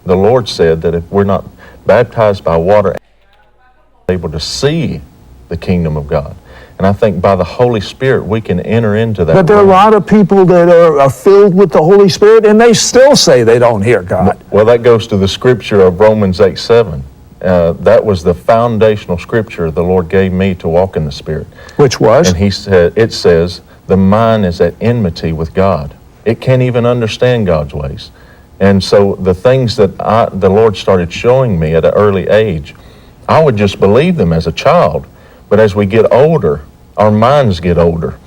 the Lord said that if we're not baptized by water, we're able to see the kingdom of God. And I think by the Holy Spirit, we can enter into that. But there are a lot of people that are filled with the Holy Spirit, and they still say they don't hear God. Well, that goes to the scripture of Romans 8:7. That was the foundational scripture the Lord gave me to walk in the Spirit. Which was? And He said, it says, the mind is at enmity with God. It can't even understand God's ways. And so the things that the Lord started showing me at an early age, I would just believe them as a child. But as we get older, our minds get older,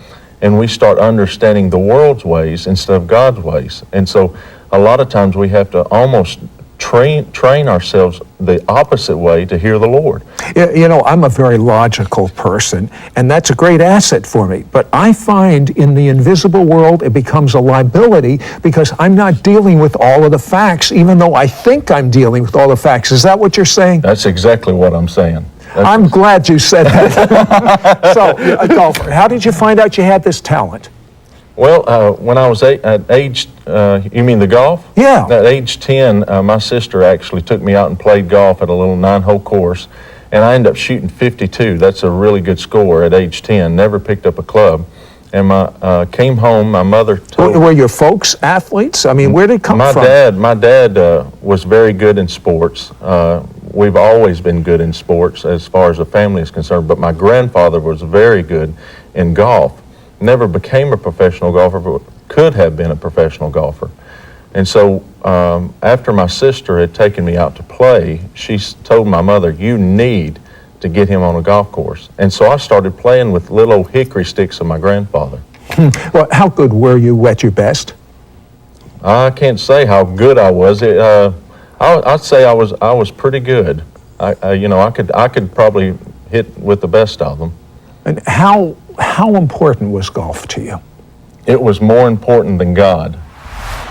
and we start understanding the world's ways instead of God's ways. And so a lot of times we have to almost train ourselves the opposite way to hear the Lord. You know, I'm a very logical person, and that's a great asset for me. But I find in the invisible world it becomes a liability because I'm not dealing with all of the facts, even though I think I'm dealing with all the facts. Is that what you're saying? That's exactly what I'm saying. I'm glad you said that. So, a golfer, how did you find out you had this talent? Well, when I was at age, you mean the golf? Yeah. At age 10, my sister actually took me out and played golf at a little 9-hole course, and I ended up shooting 52. That's a really good score at age 10. Never picked up a club. And came home, my mother told... Were your folks athletes? I mean, where did it come from? My dad was very good in sports. We've always been good in sports as far as the family is concerned, but my grandfather was very good in golf. Never became a professional golfer, but could have been a professional golfer. And so after my sister had taken me out to play, she told my mother, you need to get him on a golf course. And so I started playing with little old hickory sticks of my grandfather. Well, how good were you at your best? I can't say how good I was. I'd say I was pretty good. I could probably hit with the best of them. And how important was golf to you? It was more important than God.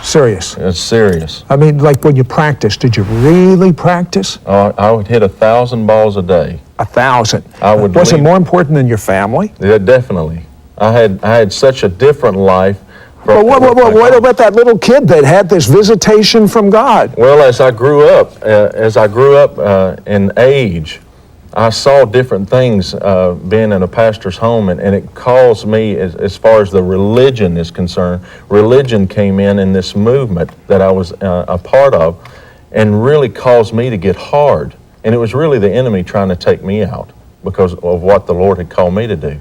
Serious? It's serious. I mean, like when you practiced, did you really practice? I would hit 1,000 balls a day. 1,000? Was it more important than your family? Yeah, definitely. I had such a different life. But what about that little kid that had this visitation from God? Well, as I grew up in age, I saw different things being in a pastor's home, and it caused me, as far as the religion is concerned, religion came in this movement that I was a part of, and really caused me to get hard. And it was really the enemy trying to take me out because of what the Lord had called me to do.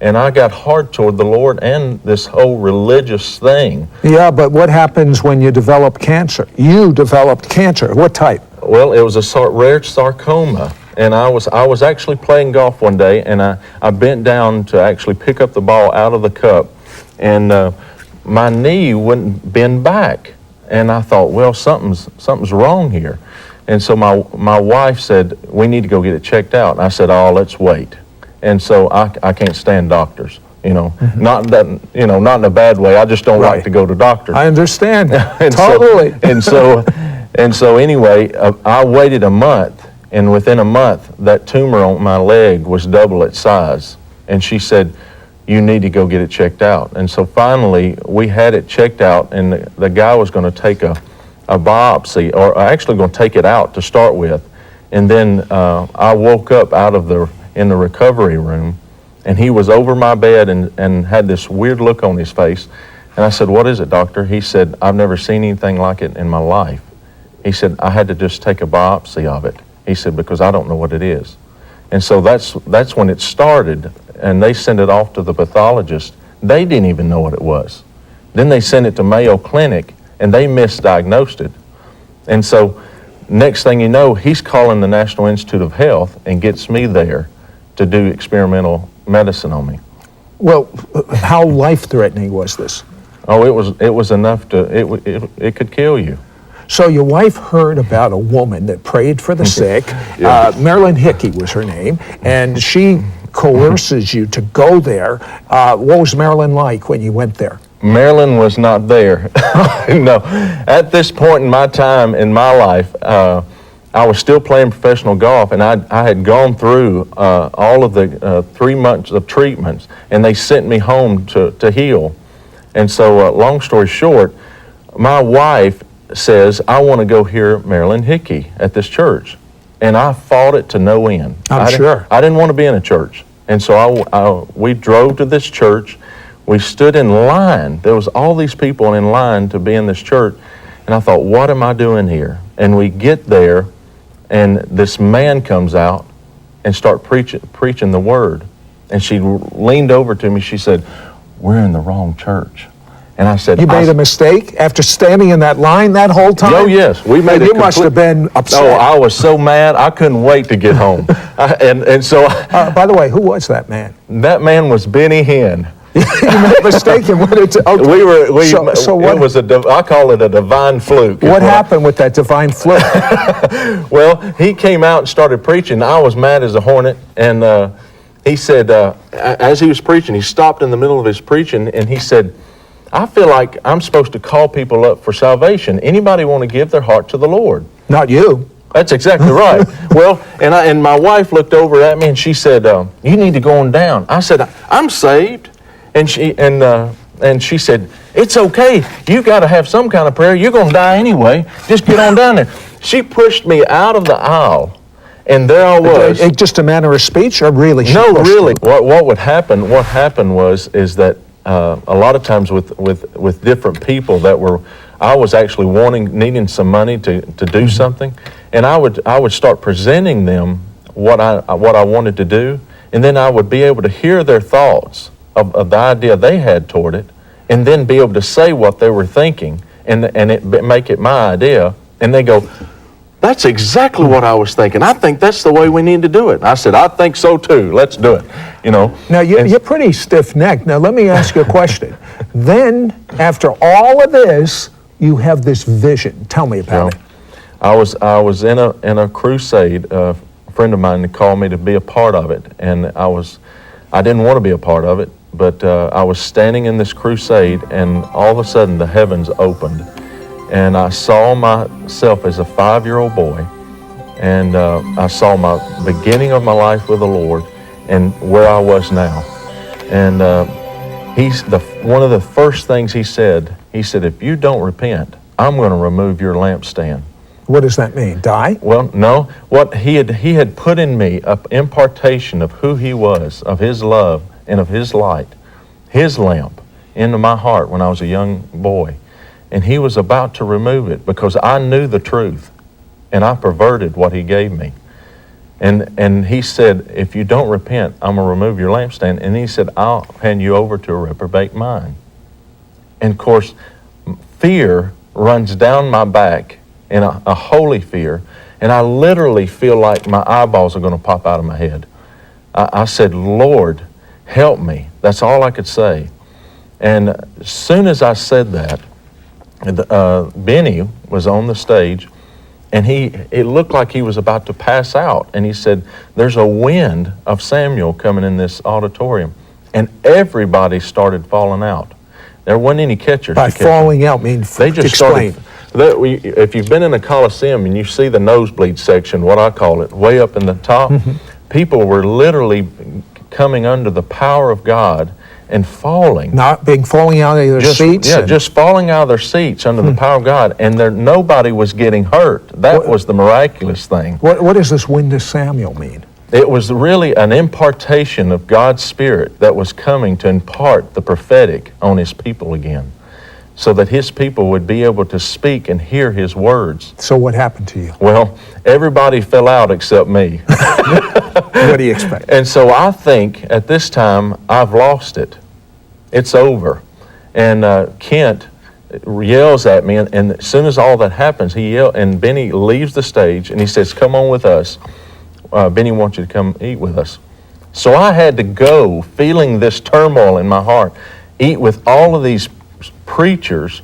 And I got hard toward the Lord and this whole religious thing. Yeah, but what happens when you develop cancer? You developed cancer. What type? Well, it was a rare sarcoma. And I was actually playing golf one day, and I bent down to actually pick up the ball out of the cup, and my knee wouldn't bend back. And I thought, well, something's wrong here. And so my wife said, we need to go get it checked out. And I said, oh, let's wait. And so I can't stand doctors, not that, not in a bad way. I just don't like to go to doctors. I understand. Totally. And so anyway, I waited a month. And within a month, that tumor on my leg was double its size. And she said, you need to go get it checked out. And so finally, we had it checked out, and the guy was going to take a biopsy, or actually going to take it out to start with. And then I woke up in the recovery room, and he was over my bed and had this weird look on his face. And I said, what is it, doctor? He said, I've never seen anything like it in my life. He said, I had to just take a biopsy of it. He said, because I don't know what it is. And so that's when it started, and they sent it off to the pathologist. They didn't even know what it was. Then they sent it to Mayo Clinic, and they misdiagnosed it. And so next thing you know, he's calling the National Institute of Health and gets me there to do experimental medicine on me. Well, how life-threatening was this? Oh, it was enough it could kill you. So your wife heard about a woman that prayed for the sick. Yeah. Marilyn Hickey was her name, and she coerces you to go there. What was Marilyn like when you went there? Marilyn was not there. No. At this point in my time in my life, I was still playing professional golf, and I had gone through all of the 3 months of treatments, and they sent me home to heal. And so long story short, my wife says, I want to go hear Marilyn Hickey at this church. And I fought it to no end. I'm sure. I didn't want to be in a church. And so we drove to this church. We stood in line. There was all these people in line to be in this church. And I thought, what am I doing here? And we get there, and this man comes out and start preaching the word. And she leaned over to me. She said, we're in the wrong church. And I said, You made a mistake after standing in that line that whole time? Oh, yes. We made You must have been upset. Oh, I was so mad. I couldn't wait to get home. And so... By the way, who was that man? That man was Benny Hinn. You made a mistake and wanted to... Okay. So what, it was I call it a divine fluke. What happened with that divine fluke? Well, he came out and started preaching. I was mad as a hornet, and he said, as he was preaching, he stopped in the middle of his preaching, and he said, I feel like I'm supposed to call people up for salvation. Anybody want to give their heart to the Lord? Not you. That's exactly right. Well, and my wife looked over at me and she said, you need to go on down. I said, I'm saved. And she said, it's okay. You got to have some kind of prayer. You're going to die anyway. Just get on down there. She pushed me out of the aisle, and there I was. Just a manner of speech, or really? No, really. What would happen? What happened is that a lot of times with different people I was actually needing some money to do something, and I would start presenting them what I wanted to do, and then I would be able to hear their thoughts of the idea they had toward it, and then be able to say what they were thinking, and make it my idea, and they go, that's exactly what I was thinking. I think that's the way we need to do it. And I said, I think so too. Let's do it. Now, you're pretty stiff-necked. Now, let me ask you a question. Then, after all of this, you have this vision. Tell me about it. I was in a crusade. A friend of mine called me to be a part of it, and I didn't want to be a part of it, but I was standing in this crusade, and all of a sudden the heavens opened. And I saw myself as a 5-year-old boy, and I saw my beginning of my life with the Lord and where I was now. And one of the first things he said, if you don't repent, I'm going to remove your lampstand. What does that mean? Die? Well, no. What he had put in me, an impartation of who he was, of his love and of his light, his lamp, into my heart when I was a young boy. And he was about to remove it because I knew the truth, and I perverted what he gave me. And he said, if you don't repent, I'm going to remove your lampstand. And he said, I'll hand you over to a reprobate mind. And of course, fear runs down my back, and a holy fear, and I literally feel like my eyeballs are going to pop out of my head. I said, Lord, help me. That's all I could say. And as soon as I said that, Benny was on the stage, and it looked like he was about to pass out. And he said, there's a wind of Samuel coming in this auditorium. And everybody started falling out. There wasn't any catchers. By falling out, they just explain. If you've been in a Coliseum and you see the nosebleed section, what I call it, way up in the top, people were literally coming under the power of God and falling. Falling out of their seats? Yeah, just falling out of their seats under the power of God, and nobody was getting hurt. That was the miraculous thing. What does this wind of Samuel mean? It was really an impartation of God's Spirit that was coming to impart the prophetic on His people again, so that His people would be able to speak and hear His words. So what happened to you? Well, everybody fell out except me. What do you expect? And so I think at this time, I've lost it. It's over. And Kent yells at me, and as soon as all that happens, and Benny leaves the stage, and he says, come on with us. Benny wants you to come eat with us. So I had to go, feeling this turmoil in my heart, eat with all of these preachers,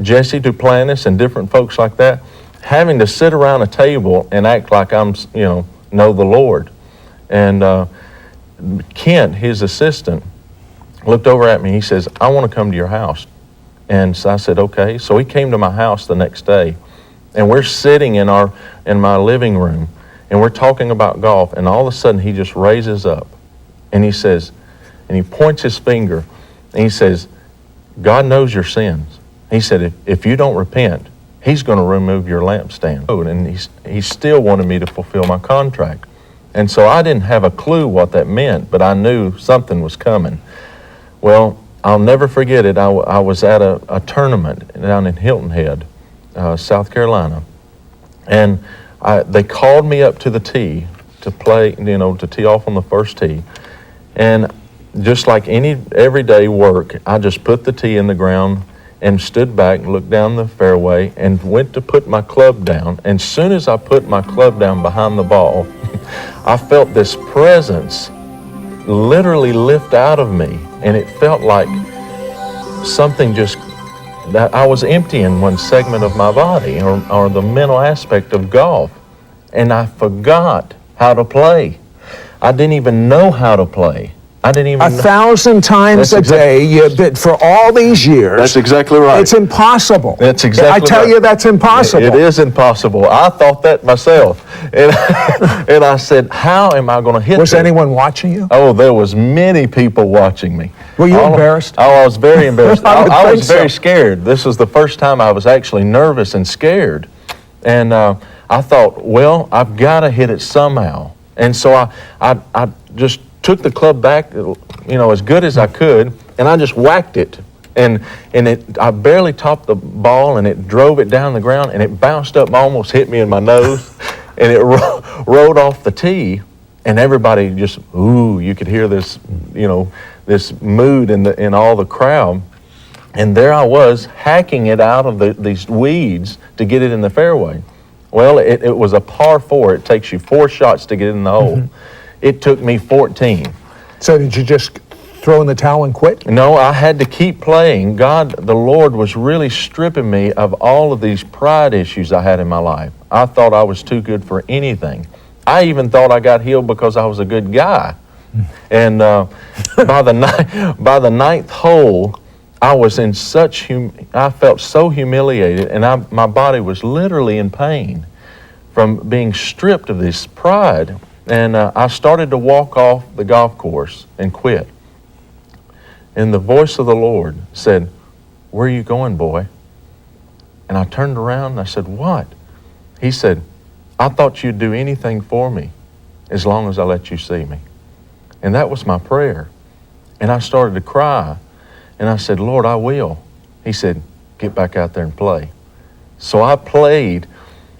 Jesse Duplantis and different folks like that, having to sit around a table and act like I'm, know the Lord. And Kent, his assistant, looked over at me. He says, I want to come to your house. And so I said, okay. So he came to my house the next day, and we're sitting in my living room, and we're talking about golf, and all of a sudden he just raises up, and he says, and he points his finger, and he says, God knows your sins. He said, if you don't repent, he's going to remove your lampstand. And he still wanted me to fulfill my contract. And so I didn't have a clue what that meant, but I knew something was coming. Well, I'll never forget it. I was at a tournament down in Hilton Head, South Carolina. And they called me up to the tee to play, to tee off on the first tee. And just like any everyday work, I just put the tee in the ground and stood back, looked down the fairway, and went to put my club down. And as soon as I put my club down behind the ball, I felt this presence literally lift out of me. And it felt like something that I was emptying one segment of my body, or the mental aspect of golf. And I forgot how to play. I didn't even know how to play. I didn't even 1,000 times a day, for all these years. That's exactly right. It's impossible. That's exactly right. I tell you, that's impossible. It is impossible. I thought that myself. And I said, how am I going to hit Was this? anyone watching you? Oh, there was many people watching me. Were you embarrassed? I was very embarrassed. I was very so. scared. This was the first time I was actually nervous and scared. And I thought, well, I've got to hit it somehow. And so I just took the club back, as good as I could, and I just whacked it. And I barely topped the ball, and it drove it down the ground, and it bounced up and almost hit me in my nose, and it rolled off the tee, and everybody just, ooh, you could hear this, this mood in all the crowd. And there I was, hacking it out of these weeds to get it in the fairway. Well, it was a par 4. It takes you 4 shots to get in the hole. Mm-hmm. It took me 14. So did you just throw in the towel and quit? No, I had to keep playing. God, the Lord was really stripping me of all of these pride issues I had in my life. I thought I was too good for anything. I even thought I got healed because I was a good guy. And by the ninth hole, I was in I felt so humiliated, and my body was literally in pain from being stripped of this pride. And I started to walk off the golf course and quit. And the voice of the Lord said, "Where are you going, boy?" And I turned around and I said, "What?" He said, "I thought you'd do anything for me as long as I let you see me." And that was my prayer. And I started to cry. And I said, "Lord, I will." He said, "Get back out there and play." So I played.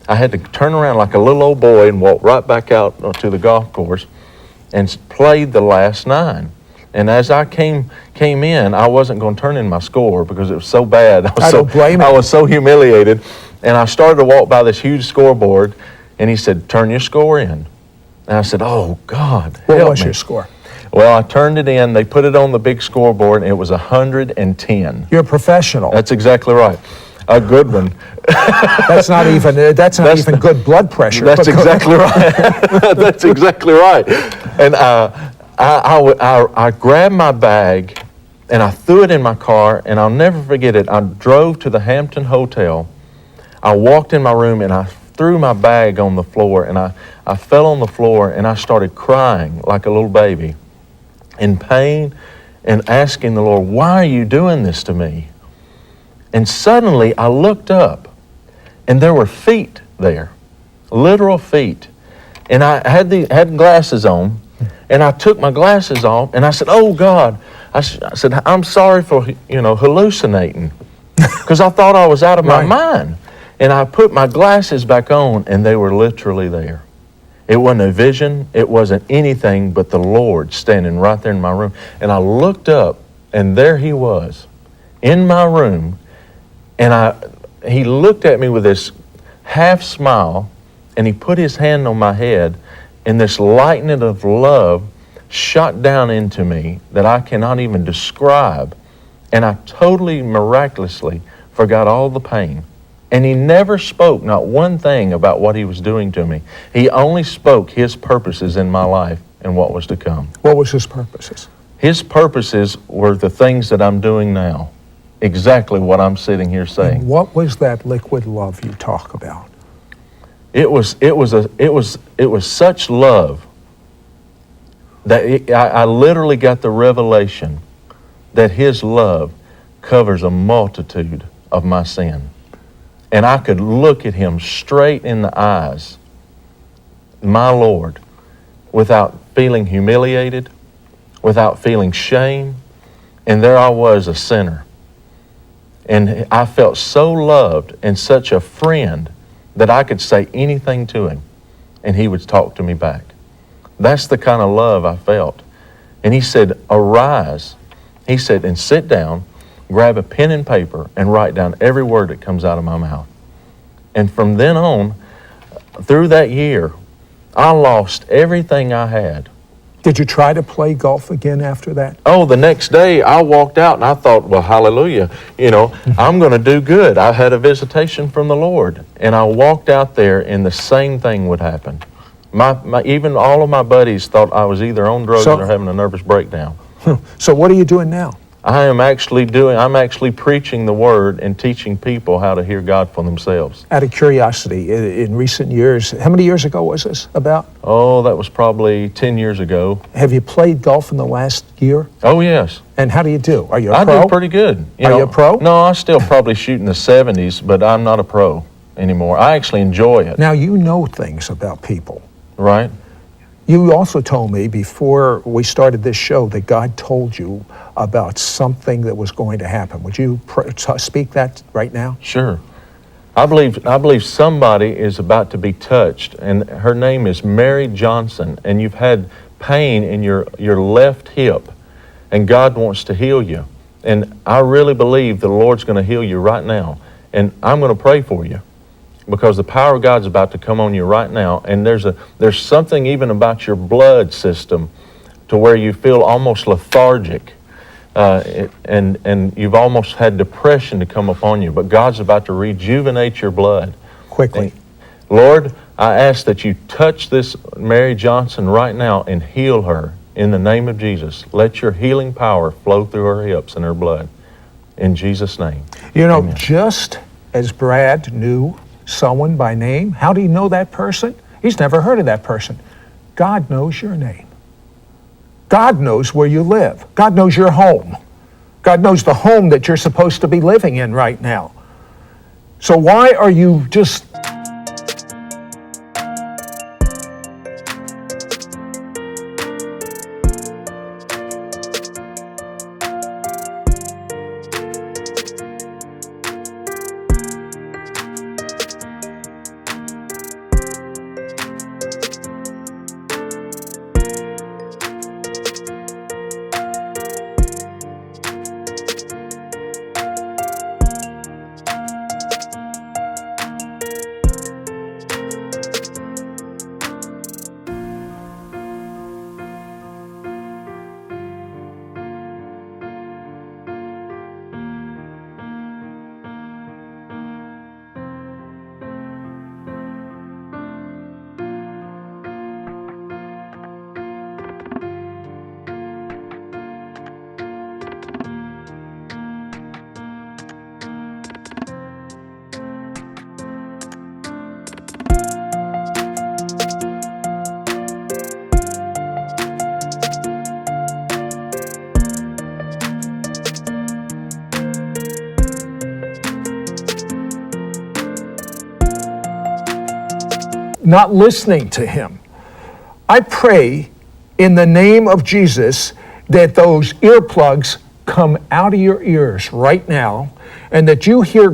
I had to turn around like a little old boy and walk right back out to the golf course and played the last 9. And as I came in, I wasn't going to turn in my score because it was so bad. I don't blame you. I was so humiliated. And I started to walk by this huge scoreboard, and he said, "Turn your score in." And I said, "Oh, God, help me." What was your score? Well, I turned it in. They put it on the big scoreboard, and it was 110. You're a professional. That's exactly right. A good one. That's not even good blood pressure. That's exactly right. That's exactly right. And I grabbed my bag and I threw it in my car, and I'll never forget it. I drove to the Hampton Hotel. I walked in my room and I threw my bag on the floor, and I fell on the floor and I started crying like a little baby in pain and asking the Lord, "Why are you doing this to me?" And suddenly I looked up, and there were feet there, literal feet. And I had glasses on, and I took my glasses off, and I said, "Oh God," I said, "I'm sorry for hallucinating," because I thought I was out of my mind. And I put my glasses back on, and they were literally there. It wasn't a vision. It wasn't anything but the Lord standing right there in my room. And I looked up, and there He was in my room. And He looked at me with this half smile, and He put His hand on my head, and this lightning of love shot down into me that I cannot even describe. And I totally miraculously forgot all the pain. And He never spoke not one thing about what He was doing to me. He only spoke His purposes in my life and what was to come. What was His purposes? His purposes were the things that I'm doing now. Exactly what I'm sitting here saying. And what was that liquid love you talk about? It was such love that I literally got the revelation that His love covers a multitude of my sin. and I could look at him straight in the eyes, my Lord, without feeling humiliated, without feeling shame. And there I was, a sinner. And I felt so loved and such a friend that I could say anything to him, and he would talk to me back. That's the kind of love I felt. And he said, arise. He said, and sit down, grab a pen and paper, and write down every word that comes out of my mouth. And from then on, through that year, I lost everything I had. Did you try to play golf again after that? Oh, the next day I walked out and I thought, well, hallelujah, I'm going to do good. I had a visitation from the Lord. And I walked out there and the same thing would happen. Even all of my buddies thought I was either on drugs or having a nervous breakdown. So what are you doing now? I'm actually preaching the Word and teaching people how to hear God for themselves. Out of curiosity, in recent years, how many years ago was this about? Oh, that was probably 10 years ago. Have you played golf in the last year? Oh, yes. And how do you do? Are you a pro? I do pretty good. Are you a pro? No, I still probably shoot in the 70s, but I'm not a pro anymore. I actually enjoy it. Now, you know things about people. Right. You also told me before we started this show that God told you about something that was going to happen. Would you speak that right now? Sure. I believe somebody is about to be touched, and her name is Mary Johnson, and you've had pain in your left hip, and God wants to heal you. And I really believe the Lord's going to heal you right now, and I'm going to pray for you, because the power of God's about to come on you right now. And there's something even about your blood system to where you feel almost lethargic, and you've almost had depression to come upon you. But God's about to rejuvenate your blood. Quickly. And Lord, I ask that you touch this Mary Johnson right now and heal her in the name of Jesus. Let your healing power flow through her hips and her blood. In Jesus' name. You know, Amen. Just as Brad knew someone by name, how do you know that person? He's never heard of that person. God knows your name. God knows where you live. God knows your home. God knows the home that you're supposed to be living in right now. So why are you just not listening to him? I pray in the name of Jesus that those earplugs come out of your ears right now and that you hear